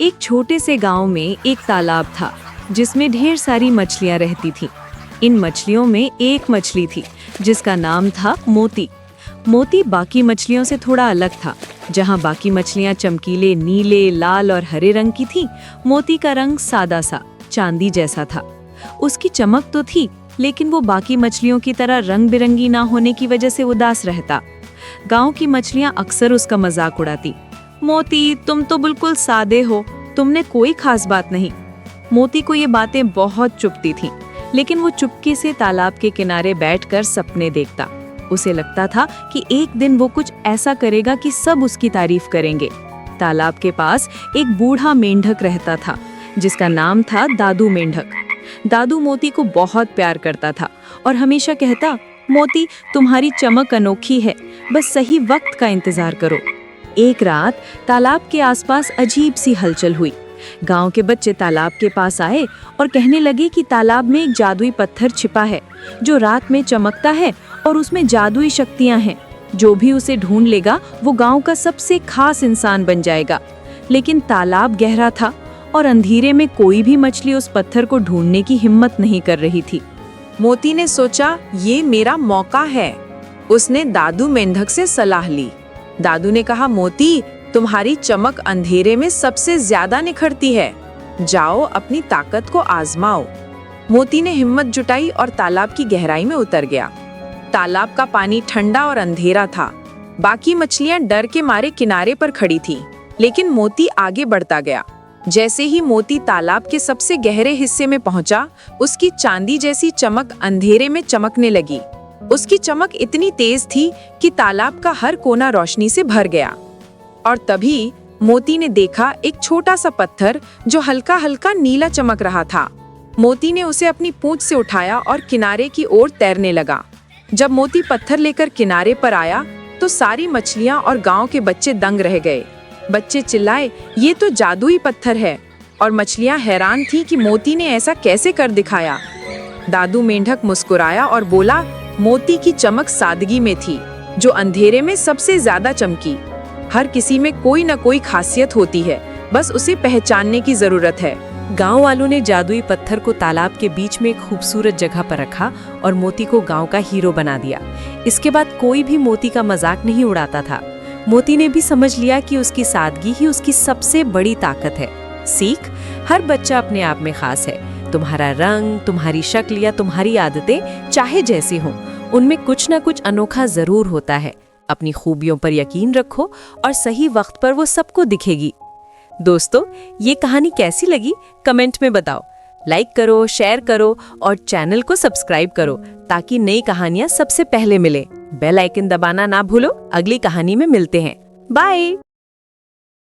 एक छोटे से गांव में एक तालाब था जिसमें ढेर सारी मछलियां रहती थीं। इन मछलियों में एक मछली थी जिसका नाम था मोती। मोती बाकी मछलियों से थोड़ा अलग था। जहां बाकी मछलियां चमकीले नीले, लाल और हरे रंग की थीं, मोती का रंग सादा सा चांदी जैसा था। उसकी चमक तो थी, लेकिन वो बाकी मछलियों की तरह रंग बिरंगी ना होने की वजह से उदास रहता। गांव की मछलियां अक्सर उसका मजाक उड़ाती। मोती, तुम तो बिल्कुल सादे हो, तुमने कोई खास बात नहीं। मोती को ये बातें बहुत चुभती थीं, लेकिन वो चुपके से तालाब के किनारे बैठकर सपने देखता। उसे लगता था कि एक दिन वो कुछ ऐसा करेगा कि सब उसकी तारीफ करेंगे। तालाब के पास एक बूढ़ा मेंढक रहता था जिसका नाम था दादू मेंढक। दादू मोती को बहुत प्यार करता था और हमेशा कहता, मोती, तुम्हारी चमक अनोखी है, बस सही वक्त का इंतजार करो। एक रात तालाब के आसपास अजीब सी हलचल हुई। गांव के बच्चे तालाब के पास आए और कहने लगे कि तालाब में एक जादुई पत्थर छिपा है जो रात में चमकता है और उसमें जादुई शक्तियां हैं। जो भी उसे ढूंढ लेगा वो गांव का सबसे खास इंसान बन जाएगा। लेकिन तालाब गहरा था और अंधेरे में कोई भी मछली उस पत्थर को ढूंढने की हिम्मत नहीं कर रही थी। मोती ने सोचा, ये मेरा मौका है। उसने दादू मेंढक से सलाह ली। दादू ने कहा, मोती, तुम्हारी चमक अंधेरे में सबसे ज्यादा निखरती है, जाओ अपनी ताकत को आजमाओ। मोती ने हिम्मत जुटाई और तालाब की गहराई में उतर गया। तालाब का पानी ठंडा और अंधेरा था। बाकी मछलियां डर के मारे किनारे पर खड़ी थीं, लेकिन मोती आगे बढ़ता गया। जैसे ही मोती तालाब के सबसे गहरे हिस्से में पहुंचा, उसकी चांदी जैसी चमक अंधेरे में चमकने लगी। उसकी चमक इतनी तेज थी कि तालाब का हर कोना रोशनी से भर गया। और तभी मोती ने देखा एक छोटा सा पत्थर जो हल्का हल्का नीला चमक रहा था। मोती ने उसे अपनी पूंछ से उठाया और किनारे की ओर तैरने लगा। जब मोती पत्थर लेकर किनारे पर आया तो सारी मछलियां और गांव के बच्चे दंग रह गए। बच्चे चिल्लाए, ये तो जादुई पत्थर है, और मछलियां हैरान थीं कि मोती ने ऐसा कैसे कर दिखाया। दादू मेंढक मुस्कुराया और बोला, मोती की चमक सादगी में थी, जो अंधेरे में सबसे ज्यादा चमकी। हर किसी में कोई न कोई खासियत होती है, बस उसे पहचानने की जरूरत है। गांव वालों ने जादुई पत्थर को तालाब के बीच में एक खूबसूरत जगह पर रखा और मोती को गांव का हीरो बना दिया। इसके बाद कोई भी मोती का मजाक नहीं उड़ाता था। मोती ने भी समझ लिया कि उसकी सादगी ही उसकी सबसे बड़ी ताकत है। सीख, हर बच्चा अपने आप में खास है। तुम्हारा रंग, तुम्हारी शक्ल या तुम्हारी आदतें चाहे जैसी हों, उनमें कुछ न कुछ अनोखा जरूर होता है। अपनी खूबियों पर यकीन रखो और सही वक्त पर वो सबको दिखेगी। दोस्तों, ये कहानी कैसी लगी कमेंट में बताओ। लाइक करो, शेयर करो और चैनल को सब्सक्राइब करो ताकि नई कहानियां सबसे पहले मिले। बेल आइकन दबाना ना भूलो। अगली कहानी में मिलते हैं। बाय।